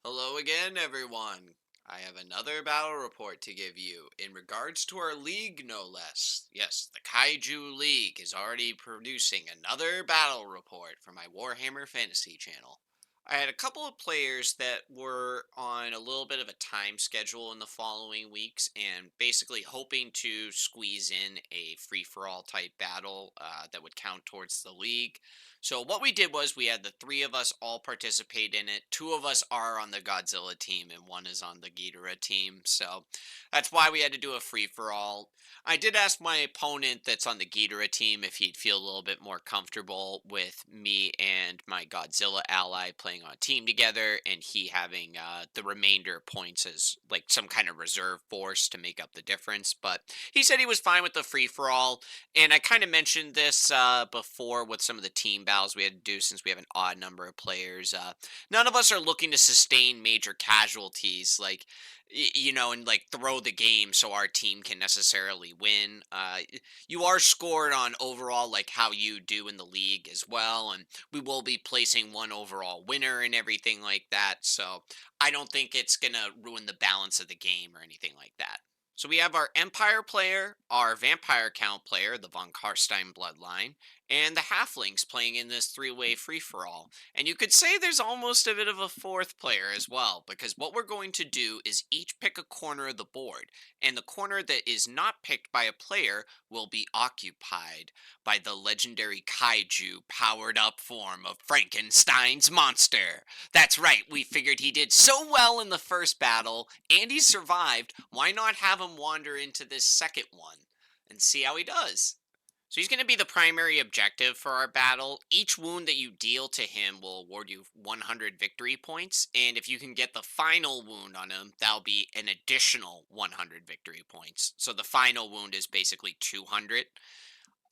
Hello again, everyone. I have another battle report to give you in regards to our league, no less. Yes, the Kaiju League is already producing another battle report for my Warhammer Fantasy channel. I had a couple of players that were on a little bit of a time schedule in the following weeks and basically hoping to squeeze in a free for all type battle that would count towards the league. So what we did was we had the three of us all participate in it. Two of us are on the Godzilla team and one is on the Ghidorah team. So that's why we had to do a free for all. I did ask my opponent that's on the Ghidorah team if he'd feel a little bit more comfortable with me and my Godzilla ally playing on a team together and he having the remainder points as like some kind of reserve force to make up the difference. But he said he was fine with the free for all. And I kind of mentioned this before with some of the team battles we had to do since we have an odd number of players. None of us are looking to sustain major casualties, like, and like throw the game so our team can necessarily win. You are scored on overall, like how you do in the league as well. And we will be placing one overall winner and everything like that. So I don't think it's going to ruin the balance of the game or anything like that. So we have our Empire player, our Vampire Count player, the von Karstein bloodline, and the Halflings playing in this three-way free-for-all. And you could say there's almost a bit of a fourth player as well, because what we're going to do is each pick a corner of the board, and the corner that is not picked by a player will be occupied by the legendary kaiju powered up form of Frankenstein's monster. That's right, we figured he did so well in the first battle, and he survived, why not have him wander into this second one and see how he does? So he's going to be the primary objective for our battle. Each wound that you deal to him will award you 100 victory points, and if you can get the final wound on him, that'll be an additional 100 victory points. So the final wound is basically 200.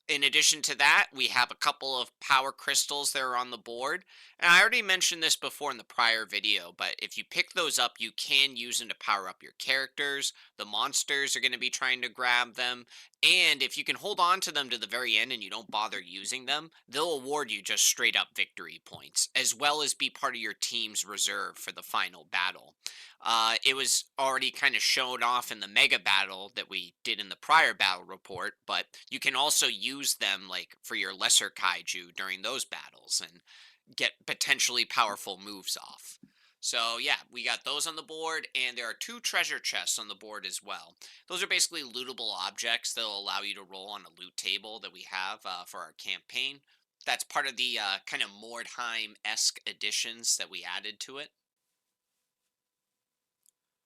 In addition to that, we have a couple of power crystals that are on the board. And I already mentioned this before in the prior video, but if you pick those up, you can use them to power up your characters. The monsters are going to be trying to grab them. And if you can hold on to them to the very end and you don't bother using them, they'll award you just straight up victory points, as well as be part of your team's reserve for the final battle. It was already kind of shown off in the mega battle that we did in the prior battle report, but you can also use them like for your lesser kaiju during those battles and get potentially powerful moves off. So yeah, we got those on the board, and there are two treasure chests on the board as well. Those are basically lootable objects that will allow you to roll on a loot table that we have for our campaign. That's part of the kind of Mordheim-esque additions that we added to it.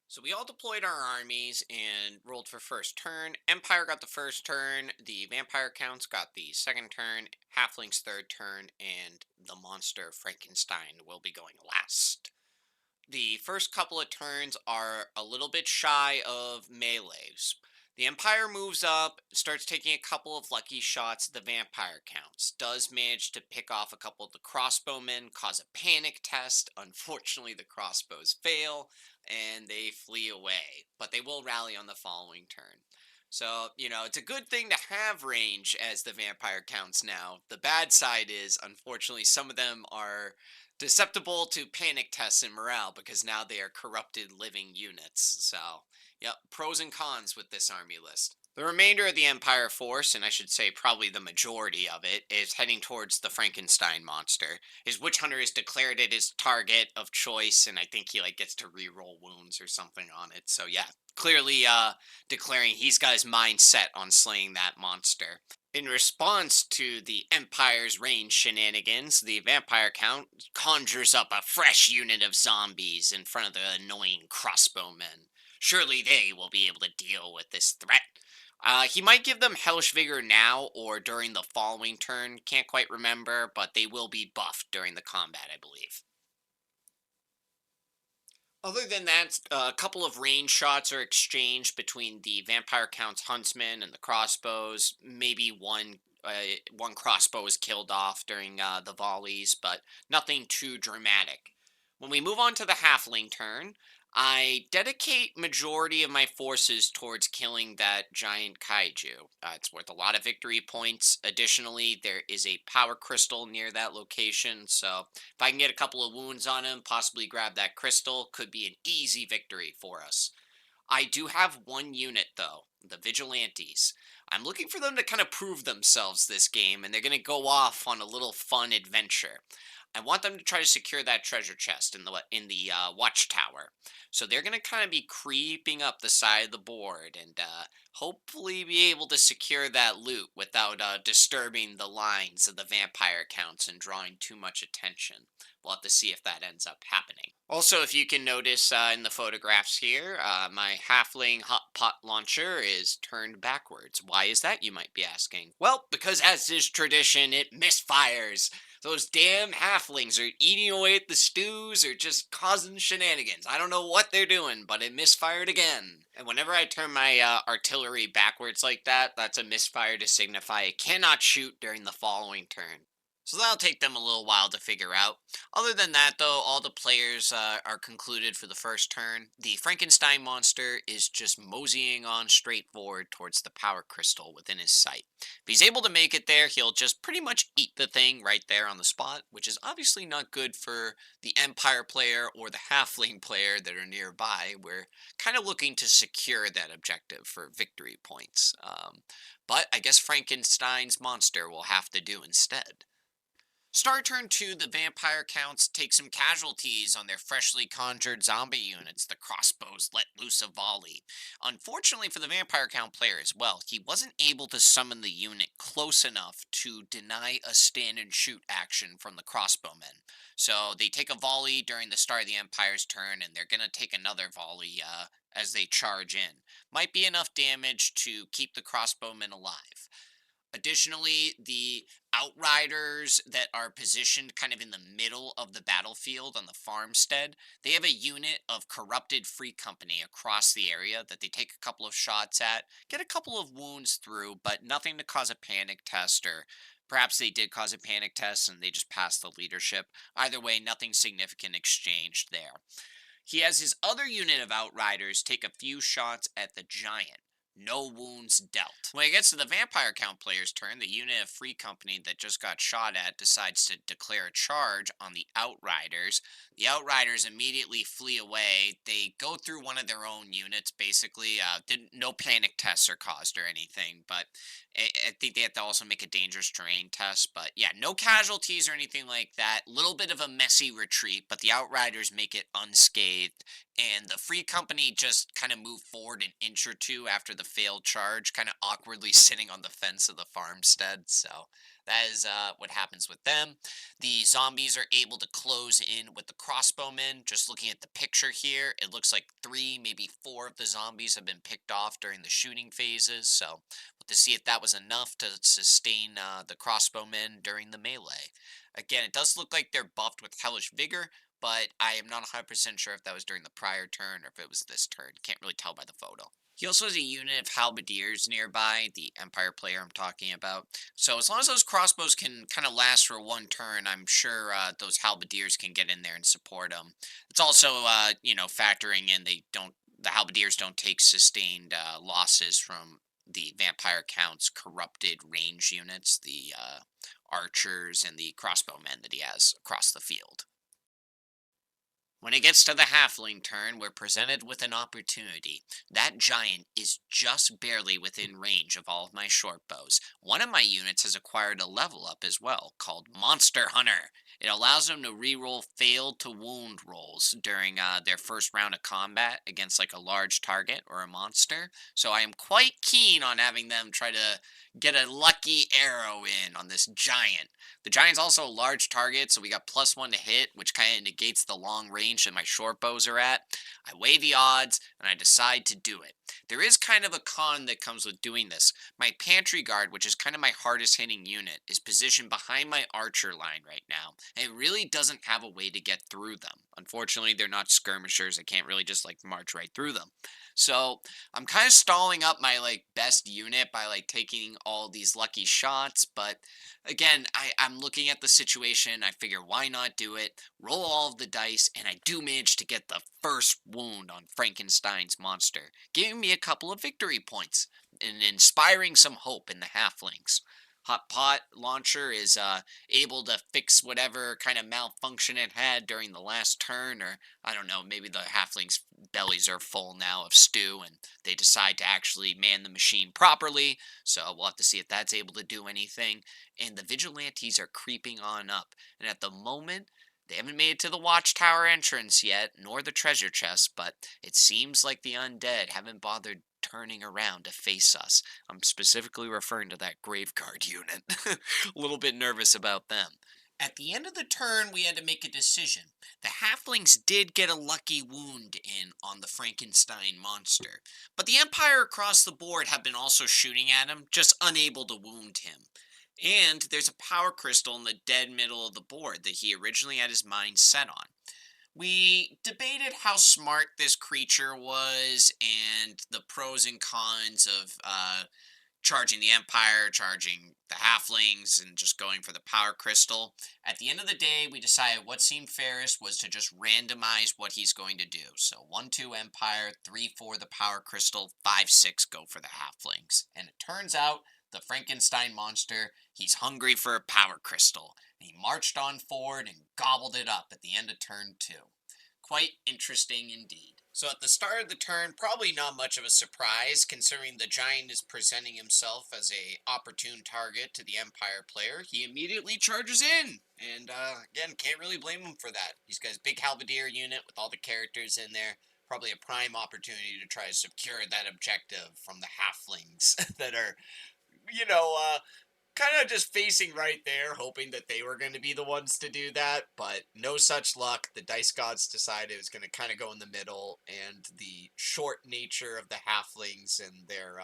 So we all deployed our armies and rolled for first turn. Empire got the first turn, the Vampire Counts got the second turn, Halfling's third turn, and the monster Frankenstein will be going last. The first couple of turns are a little bit shy of melees. The Empire moves up, starts taking a couple of lucky shots at the Vampire Counts, does manage to pick off a couple of the crossbowmen, cause a panic test. Unfortunately, the crossbows fail, and they flee away, but they will rally on the following turn. So, it's a good thing to have range as the Vampire Counts now. The bad side is, unfortunately, some of them are susceptible to panic tests and morale because now they are corrupted living units. So, yep, pros and cons with this army list. The remainder of the Empire force, and I should say probably the majority of it, is heading towards the Frankenstein monster. His witch hunter has declared it his target of choice, and I think he like gets to re-roll wounds or something on it. So yeah, clearly declaring he's got his mind set on slaying that monster. In response to the Empire's range shenanigans, the Vampire Count conjures up a fresh unit of zombies in front of the annoying crossbowmen. Surely they will be able to deal with this threat. He might give them Hellish Vigor now or during the following turn, can't quite remember, but they will be buffed during the combat, I believe. Other than that, a couple of range shots are exchanged between the Vampire Count's huntsman and the crossbows. Maybe one crossbow is killed off during the volleys, but nothing too dramatic. When we move on to the halfling turn, I dedicate majority of my forces towards killing that giant kaiju. It's worth a lot of victory points. Additionally, there is a power crystal near that location, so if I can get a couple of wounds on him, possibly grab that crystal, could be an easy victory for us. I do have one unit though, the Vigilantes. I'm looking for them to kind of prove themselves this game, and they're going to go off on a little fun adventure. I want them to try to secure that treasure chest in the watchtower. So they're going to kind of be creeping up the side of the board and hopefully be able to secure that loot without disturbing the lines of the vampire counts and drawing too much attention. We'll have to see if that ends up happening. Also, if you can notice in the photographs here, my halfling hot pot launcher is turned backwards. Why is that, you might be asking? Well, because as is tradition, it misfires. Those damn halflings are eating away at the stews or just causing shenanigans. I don't know what they're doing, but it misfired again. And whenever I turn my artillery backwards like that, that's a misfire to signify it cannot shoot during the following turn. So that'll take them a little while to figure out. Other than that, though, all the players are concluded for the first turn. The Frankenstein monster is just moseying on straight forward towards the power crystal within his sight. If he's able to make it there, he'll just pretty much eat the thing right there on the spot, which is obviously not good for the Empire player or the Halfling player that are nearby. We're kind of looking to secure that objective for victory points. But I guess Frankenstein's monster will have to do instead. Start turn 2, the vampire counts take some casualties on their freshly conjured zombie units. The crossbows let loose a volley. Unfortunately for the vampire count player as well, he wasn't able to summon the unit close enough to deny a stand and shoot action from the crossbowmen. So they take a volley during the start of the Empire's turn, and they're going to take another volley as they charge in. Might be enough damage to keep the crossbowmen alive. Additionally, the outriders that are positioned kind of in the middle of the battlefield on the farmstead, they have a unit of corrupted free company across the area that they take a couple of shots at, get a couple of wounds through, but nothing to cause a panic test, or perhaps they did cause a panic test and they just passed the leadership. Either way, nothing significant exchanged there. He has his other unit of outriders take a few shots at the giant. No wounds dealt. When it gets to the vampire count player's turn, the unit of free company that just got shot at decides to declare a charge on the outriders. The outriders immediately flee away. They go through one of their own units, basically. No panic tests are caused or anything, but I think they have to also make a dangerous terrain test. But yeah, no casualties or anything like that. Little bit of a messy retreat, but the outriders make it unscathed, and the free company just kind of moved forward an inch or two after the failed charge, kind of awkwardly sitting on the fence of the farmstead. So that is what happens with them. The zombies are able to close in with the crossbowmen. Just looking at the picture here, it looks like three, maybe four of the zombies have been picked off during the shooting phases. So we'll to see if that was enough to sustain the crossbowmen during the melee. Again, it does look like they're buffed with hellish vigor, but I am not 100% sure if that was during the prior turn or if it was this turn. Can't really tell by the photo. He also has a unit of halberdiers nearby, the Empire player I'm talking about. So as long as those crossbows can kind of last for one turn, I'm sure those halberdiers can get in there and support them. It's also, factoring in the halberdiers don't take sustained losses from the vampire count's corrupted range units, the archers and the crossbowmen that he has across the field. When it gets to the halfling turn, we're presented with an opportunity. That giant is just barely within range of all of my short bows. One of my units has acquired a level up as well, called Monster Hunter. It allows them to reroll failed to wound rolls during their first round of combat against like a large target or a monster. So I am quite keen on having them try to get a lucky arrow in on this giant. The giant's also a large target, so we got +1 to hit, which kind of negates the long range that my short bows are at. I weigh the odds, and I decide to do it. There is kind of a con that comes with doing this. My pantry guard, which is kind of my hardest hitting unit, is positioned behind my archer line right now, and it really doesn't have a way to get through them. Unfortunately, they're not skirmishers. I can't really just like march right through them. So I'm kind of stalling up my like best unit by like taking all these lucky shots, but again, I'm looking at the situation. I figure, why not do it? Roll all of the dice, and I I do manage to get the first wound on Frankenstein's monster, giving me a couple of victory points and inspiring some hope in the halflings. Hot Pot Launcher is able to fix whatever kind of malfunction it had during the last turn, or I don't know, maybe the halflings' bellies are full now of stew and they decide to actually man the machine properly. So we'll have to see if that's able to do anything. And the vigilantes are creeping on up. And at the moment, they haven't made it to the watchtower entrance yet, nor the treasure chest, but it seems like the undead haven't bothered turning around to face us. I'm specifically referring to that graveguard unit. A little bit nervous about them. At the end of the turn, we had to make a decision. The halflings did get a lucky wound in on the Frankenstein monster, but the Empire across the board have been also shooting at him, just unable to wound him. And there's a power crystal in the dead middle of the board that he originally had his mind set on. We debated how smart this creature was and the pros and cons of charging the Empire, charging the Halflings, and just going for the Power Crystal. At the end of the day, we decided what seemed fairest was to just randomize what he's going to do. So 1-2 Empire, 3-4 the Power Crystal, 5-6 go for the Halflings. And it turns out the Frankenstein monster, he's hungry for a Power Crystal. And he marched on forward and gobbled it up at the end of turn 2. Quite interesting indeed. So at the start of the turn, probably not much of a surprise, considering the giant is presenting himself as a opportune target to the Empire player. He immediately charges in, and again, can't really blame him for that. He's got his big halberdier unit with all the characters in there. Probably a prime opportunity to try to secure that objective from the halflings that are, you know, kind of just facing right there, hoping that they were going to be the ones to do that, but no such luck. The dice gods decided it was going to kind of go in the middle, and the short nature of the halflings and their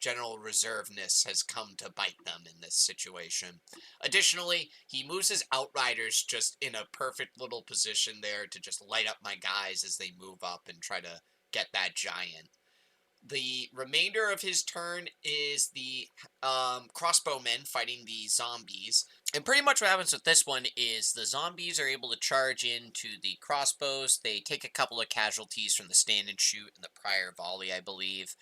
general reservedness has come to bite them in this situation. Additionally, he moves his outriders just in a perfect little position there to just light up my guys as they move up and try to get that giant. The remainder of his turn is the crossbowmen fighting the zombies. And pretty much what happens with this one is the zombies are able to charge into the crossbows. They take a couple of casualties from the stand and shoot in the prior volley, I believe.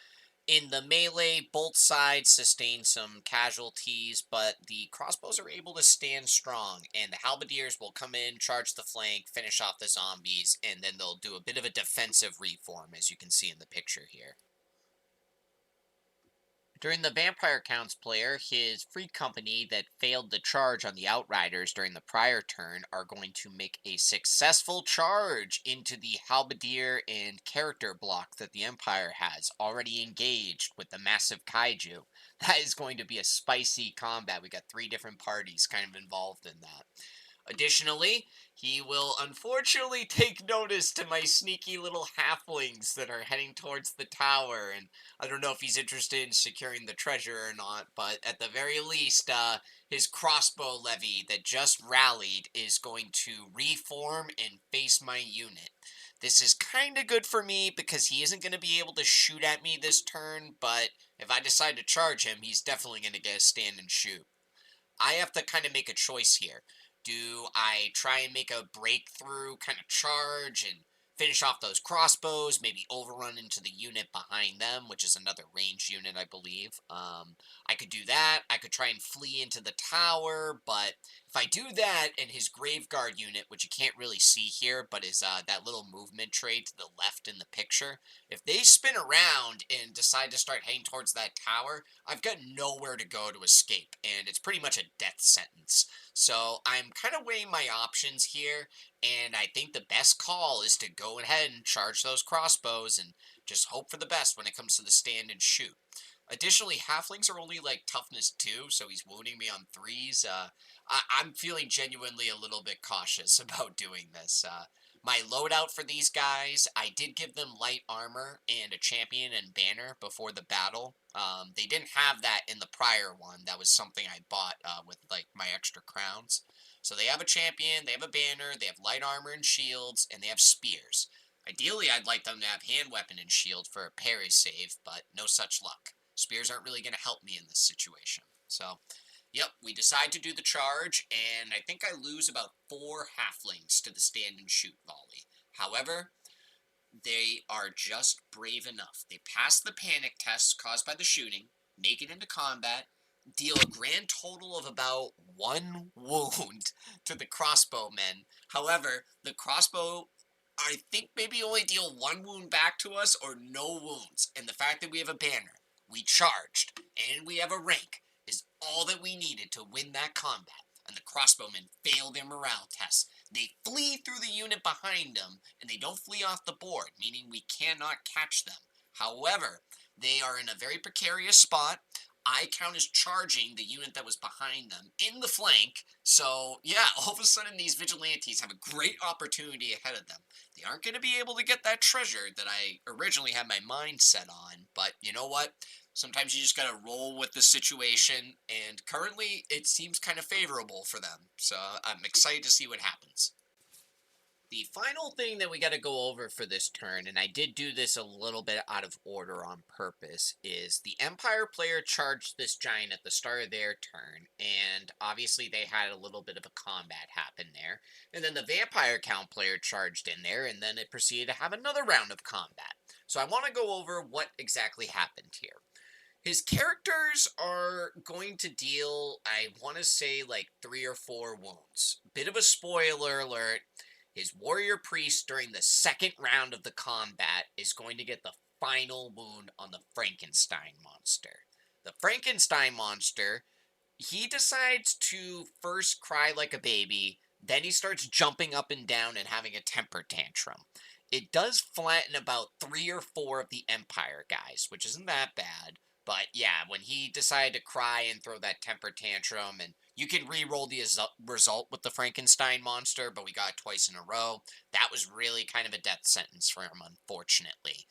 In the melee, both sides sustain some casualties, but the crossbows are able to stand strong, and the halberdiers will come in, charge the flank, finish off the zombies, and then they'll do a bit of a defensive reform, as you can see in the picture here. During the Vampire Counts player, his free company that failed the charge on the Outriders during the prior turn are going to make a successful charge into the Halberdier and character block that the Empire has already engaged with the massive Kaiju. That is going to be a spicy combat. We got 3 different parties kind of involved in that. Additionally, he will unfortunately take notice to my sneaky little halflings that are heading towards the tower, and I don't know if he's interested in securing the treasure or not, but at the very least, his crossbow levy that just rallied is going to reform and face my unit. This is kind of good for me because he isn't going to be able to shoot at me this turn, but if I decide to charge him, he's definitely going to get a stand and shoot. I have to kind of make a choice here. Do I try and make a breakthrough kind of charge and finish off those crossbows, maybe overrun into the unit behind them, which is another ranged unit, I believe. I could do that. I could try and flee into the tower, but if I do that and his Graveguard unit, which you can't really see here, but is that little movement trade to the left in the picture, if they spin around and decide to start heading towards that tower, I've got nowhere to go to escape, and it's pretty much a death sentence. So I'm kind of weighing my options here, and I think the best call is to go ahead and charge those crossbows and just hope for the best when it comes to the stand and shoot. Additionally, halflings are only like toughness 2, so he's wounding me on 3s. I'm feeling genuinely a little bit cautious about doing this. My loadout for these guys, I did give them light armor and a champion and banner before the battle. They didn't have that in the prior one. That was something I bought with like my extra crowns. So they have a champion, they have a banner, they have light armor and shields, and they have spears. Ideally, I'd like them to have hand weapon and shield for a parry save, but no such luck. Spears aren't really going to help me in this situation. So, yep, we decide to do the charge, and I think I lose about 4 halflings to the stand and shoot volley. However, they are just brave enough. They pass the panic test caused by the shooting, make it into combat, deal a grand total of about 1 wound to the crossbowmen. However, the crossbow, I think, maybe only deal 1 wound back to us or no wounds. And the fact that we have a banner, we charged, and we have a rank is all that we needed to win that combat. And the crossbowmen fail their morale test. They flee through the unit behind them, and they don't flee off the board, meaning we cannot catch them. However, they are in a very precarious spot. I count as charging the unit that was behind them in the flank. So, yeah, all of a sudden these vigilantes have a great opportunity ahead of them. They aren't going to be able to get that treasure that I originally had my mind set on, but you know what? Sometimes you just got to roll with the situation, and currently it seems kind of favorable for them. So I'm excited to see what happens. The final thing that we got to go over for this turn, and I did do this a little bit out of order on purpose, is the Empire player charged this giant at the start of their turn, and obviously they had a little bit of a combat happen there. And then the Vampire Count player charged in there, and then it proceeded to have another round of combat. So I want to go over what exactly happened here. His characters are going to deal, I want to say, like 3 or 4 wounds. Bit of a spoiler alert. His warrior priest during the second round of the combat is going to get the final wound on the Frankenstein monster. The Frankenstein monster, he decides to first cry like a baby, then he starts jumping up and down and having a temper tantrum. It does flatten about 3 or 4 of the Empire guys, which isn't that bad. But yeah, when he decided to cry and throw that temper tantrum, and you can re-roll the result with the Frankenstein monster, but we got it twice in a row. That was really kind of a death sentence for him, unfortunately.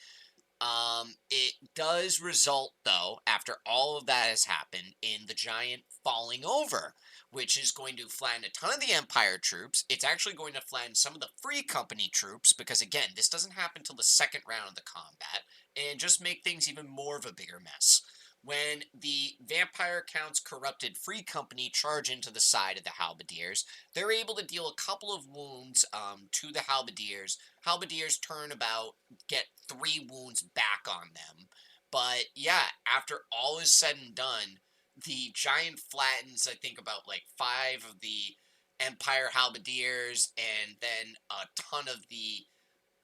It does result, though, after all of that has happened, in the giant falling over, which is going to flatten a ton of the Empire troops. It's actually going to flatten some of the Free Company troops, because again, this doesn't happen till the second round of the combat, and just make things even more of a bigger mess. When the Vampire Count's corrupted Free Company charge into the side of the Halberdiers, they're able to deal a couple of wounds to the Halberdiers. Halberdiers turn about, get 3 wounds back on them. But yeah, after all is said and done, the giant flattens, I think, about like 5 of the Empire Halberdiers, and then a ton of the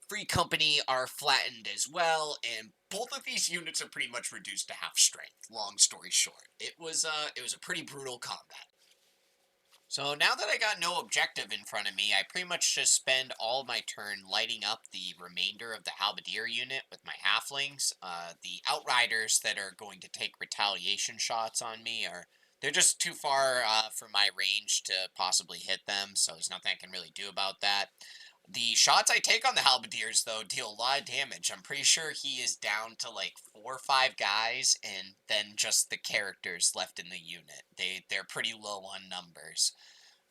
Free Company are flattened as well, and both of these units are pretty much reduced to half strength. Long story short, it was a pretty brutal combat. So now that I got no objective in front of me, I pretty much just spend all of my turn lighting up the remainder of the Halberdier unit with my halflings. The outriders that are going to take retaliation shots on me they're just too far from my range to possibly hit them, so there's nothing I can really do about that. The shots I take on the Halberdiers, though, deal a lot of damage. I'm pretty sure he is down to like 4 or 5 guys, and then just the characters left in the unit. They're pretty low on numbers.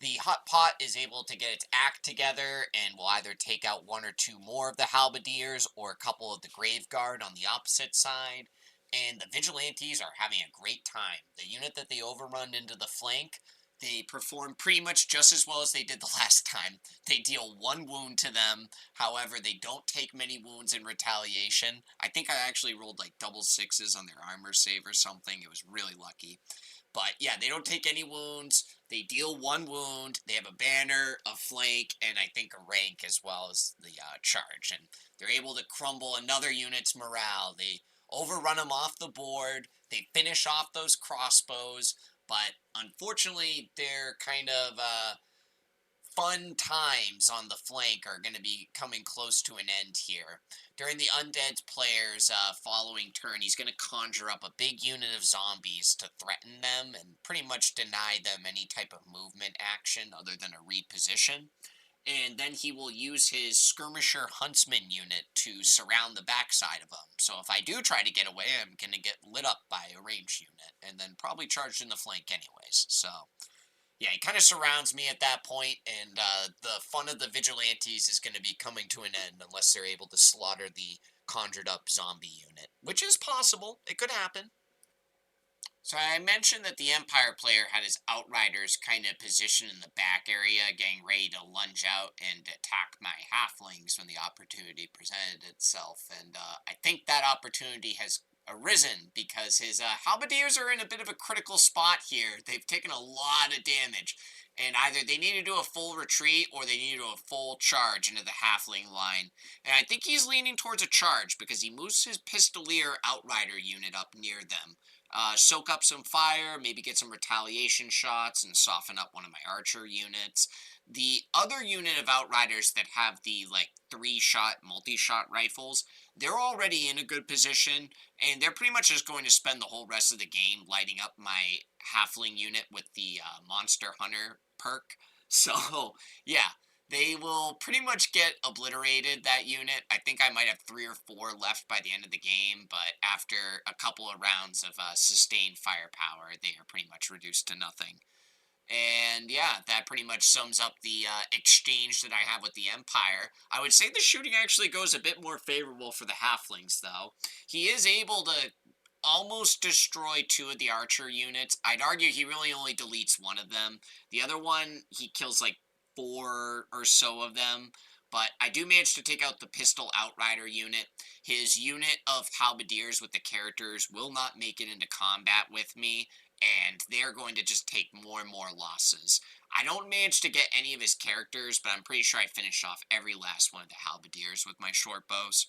The Hot Pot is able to get its act together and will either take out 1 or 2 more of the Halberdiers or a couple of the Graveguard on the opposite side. And the Vigilantes are having a great time. The unit that they overrun into the flank, they perform pretty much just as well as they did the last time. They deal 1 wound to them. However, they don't take many wounds in retaliation. I think I actually rolled like double sixes on their armor save or something. It was really lucky. But yeah, they don't take any wounds. They deal 1 wound. They have a banner, a flank, and I think a rank as well as the charge. And they're able to crumble another unit's morale. They overrun them off the board. They finish off those crossbows. But unfortunately, they're kind of fun times on the flank are going to be coming close to an end here. During the Undead player's following turn, he's going to conjure up a big unit of zombies to threaten them and pretty much deny them any type of movement action other than a reposition. And then he will use his Skirmisher Huntsman unit to surround the backside of them. So if I do try to get away, I'm going to get lit up by a ranged unit and then probably charged in the flank anyways. So yeah, he kind of surrounds me at that point, and the fun of the Vigilantes is going to be coming to an end unless they're able to slaughter the conjured up zombie unit, which is possible. It could happen. So I mentioned that the Empire player had his Outriders kind of positioned in the back area, getting ready to lunge out and attack my Halflings when the opportunity presented itself. And I think that opportunity has arisen because his Halberdiers are in a bit of a critical spot here. They've taken a lot of damage, and either they need to do a full retreat or they need to do a full charge into the Halfling line. And I think he's leaning towards a charge because he moves his Pistolier Outrider unit up near them, soak up some fire, maybe get some retaliation shots, and soften up one of my archer units. The other unit of outriders that have the like 3-shot multi-shot rifles, they're already in a good position, and they're pretty much just going to spend the whole rest of the game lighting up my halfling unit with the monster hunter perk. So yeah, they will pretty much get obliterated, that unit. I think I might have 3 or 4 left by the end of the game, but after a couple of rounds of sustained firepower, they are pretty much reduced to nothing. And yeah, that pretty much sums up the exchange that I have with the Empire. I would say the shooting actually goes a bit more favorable for the Halflings, though. He is able to almost destroy 2 of the archer units. I'd argue he really only deletes one of them. The other one, he kills like 4 or so of them. But I do manage to take out the pistol outrider unit. His unit of halberdiers with the characters will not make it into combat with me, and they're going to just take more and more losses. I don't manage to get any of his characters, but I'm pretty sure I finish off every last one of the halberdiers with my short bows.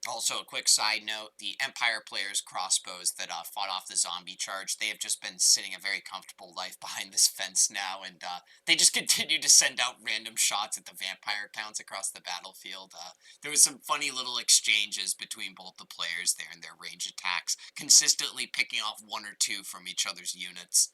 Also, a quick side note, the Empire players' crossbows that fought off the zombie charge, they have just been sitting a very comfortable life behind this fence now, and they just continue to send out random shots at the vampire counts across the battlefield. There was some funny little exchanges between both the players there and their range attacks, consistently picking off 1 or 2 from each other's units.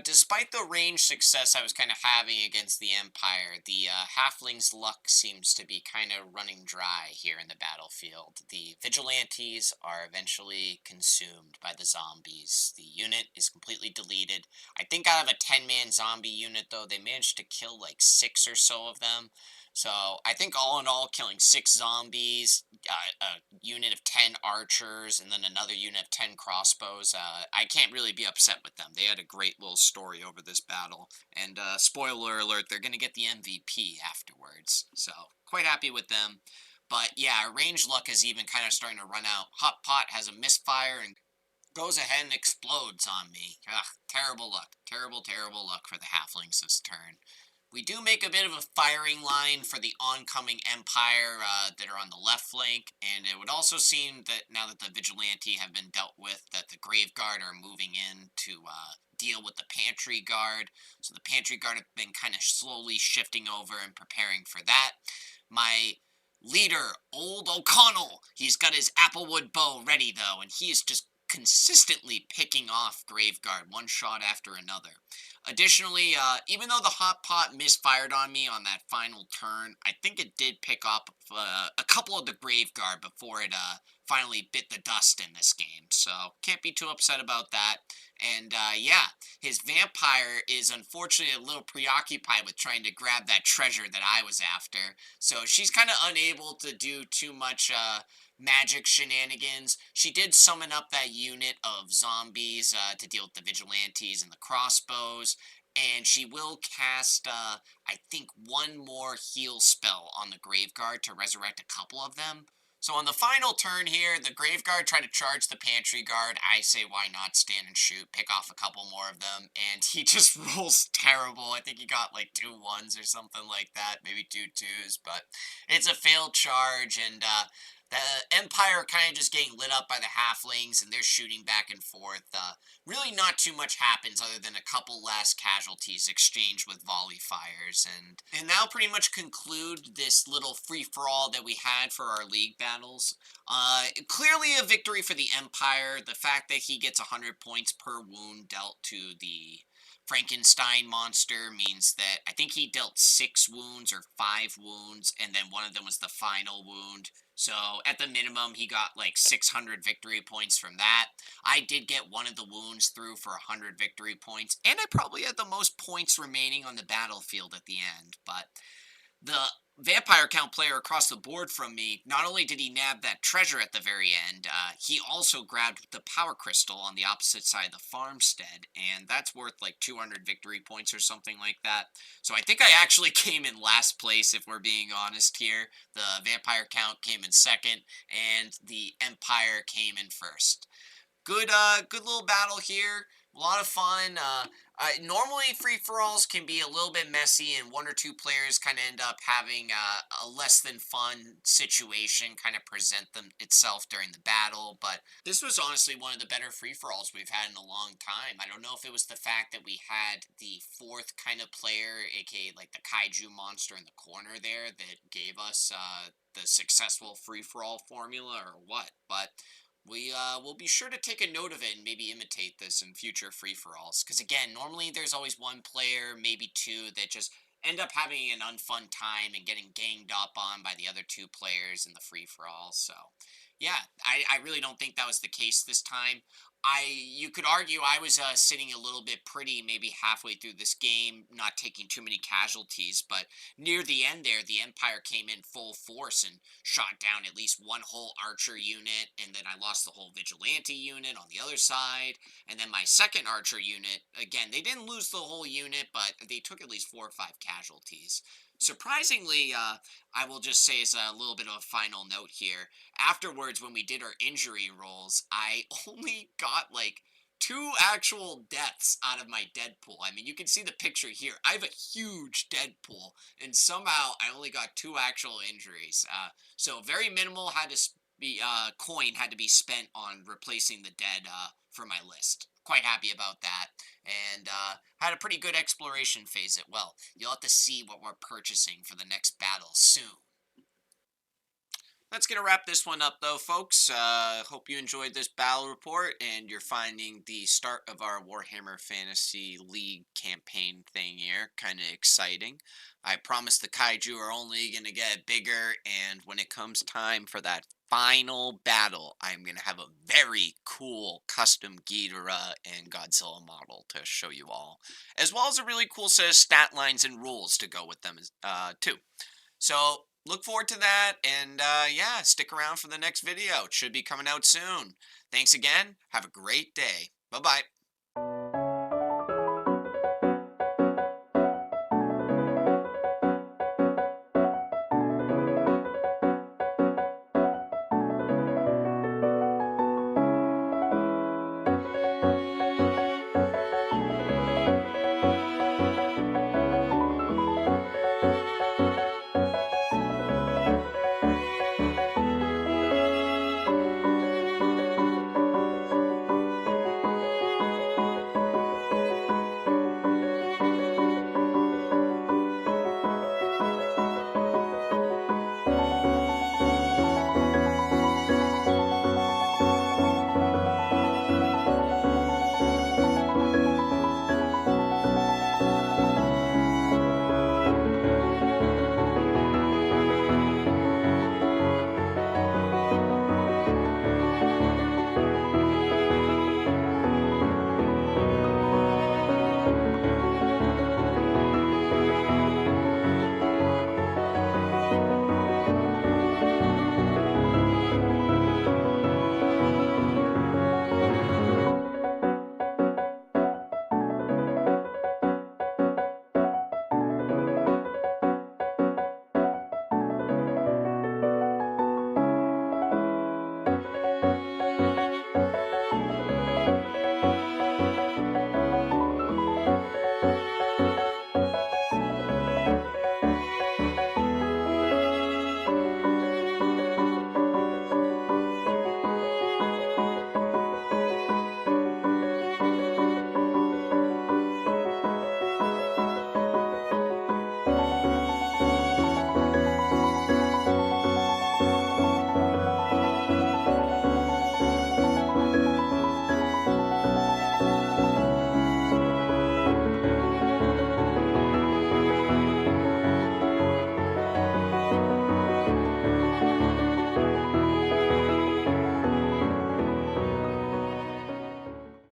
Despite the range success I was kind of having against the Empire, the Halfling's luck seems to be kind of running dry here in the battlefield. The Vigilantes are eventually consumed by the zombies. The unit is completely deleted. I think out of a 10-man zombie unit, though, they managed to kill like 6 or so of them. So I think all in all, killing 6 zombies, a unit of 10 archers, and then another unit of 10 crossbows, I can't really be upset with them. They had a great little story over this battle. And spoiler alert, they're going to get the MVP afterwards. So quite happy with them. But yeah, our range luck is even kind of starting to run out. Hot Pot has a misfire and goes ahead and explodes on me. Ugh, terrible luck. Terrible, terrible luck for the halflings this turn. We do make a bit of a firing line for the oncoming Empire that are on the left flank, and it would also seem that now that the Vigilante have been dealt with, that the Grave Guard are moving in to deal with the Pantry Guard. So the Pantry Guard have been kind of slowly shifting over and preparing for that. My leader, Old O'Connell, he's got his Applewood bow ready, though, and he is just consistently picking off Graveguard one shot after another. Additionally, even though the hot pot misfired on me on that final turn, I think it did pick up a couple of the Graveguard before it finally bit the dust in this game. So can't be too upset about that. And yeah, his vampire is unfortunately a little preoccupied with trying to grab that treasure that I was after. So she's kind of unable to do too much magic shenanigans. She did summon up that unit of zombies to deal with the vigilantes and the crossbows, and she will cast, I think, one more heal spell on the Graveguard to resurrect a couple of them. So on the final turn here, the Graveguard tried to charge the Pantry Guard. I say why not stand and shoot, pick off a couple more of them, and he just rolls terrible. I think he got like 2 1s or something like that, maybe 2 2s, but it's a failed charge, and the Empire kind of just getting lit up by the halflings, and they're shooting back and forth. Really not too much happens other than a couple last casualties exchanged with volley fires. And that'll pretty much conclude this little free-for-all that we had for our league battles. Clearly a victory for the Empire. The fact that he gets 100 points per wound dealt to the Frankenstein monster means that I think he dealt 6 wounds or 5 wounds, and then one of them was the final wound. So at the minimum, he got like 600 victory points from that. I did get one of the wounds through for 100 victory points, and I probably had the most points remaining on the battlefield at the end. But the vampire count player across the board from me, not only did he nab that treasure at the very end, he also grabbed the power crystal on the opposite side of the farmstead, and that's worth like 200 victory points or something like that. So I think I actually came in last place, if we're being honest here. The vampire count came in second, and the empire came in first. Good little battle here. A lot of fun. Normally, free for alls can be a little bit messy, and one or two players kind of end up having a less than fun situation kind of present them itself during the battle. But this was honestly one of the better free for alls we've had in a long time. I don't know if it was the fact that we had the fourth kind of player, aka like the kaiju monster in the corner there, that gave us the successful free for all formula, or what. But we will be sure to take a note of it and maybe imitate this in future free for alls. Because again, normally there's always one player, maybe two, that just end up having an unfun time and getting ganged up on by the other two players in the free for all. So, yeah, I really don't think that was the case this time. You could argue I was sitting a little bit pretty, maybe halfway through this game, not taking too many casualties, but near the end there, the Empire came in full force and shot down at least one whole archer unit, and then I lost the whole vigilante unit on the other side. And then my second archer unit, again, they didn't lose the whole unit, but they took at least 4 or 5 casualties. Surprisingly, I will just say as a little bit of a final note here, afterwards when we did our injury rolls, I only got like two actual deaths out of my Deadpool. I mean, you can see the picture here. I have a huge Deadpool, and somehow I only got two actual injuries. So very minimal had to be coin had to be spent on replacing the dead for my list. Quite happy about that, and had a pretty good exploration phase as well. You'll have to see what we're purchasing for the next battle soon. That's going to wrap this one up, though, folks. Hope you enjoyed this battle report and you're finding the start of our Warhammer Fantasy League campaign thing here kind of exciting. I promise the kaiju are only going to get bigger, and when it comes time for that final battle, I'm going to have a very cool custom Ghidorah and Godzilla model to show you all, as well as a really cool set of stat lines and rules to go with them, too. So look forward to that, and yeah, stick around for the next video. It should be coming out soon. Thanks again. Have a great day. Bye bye.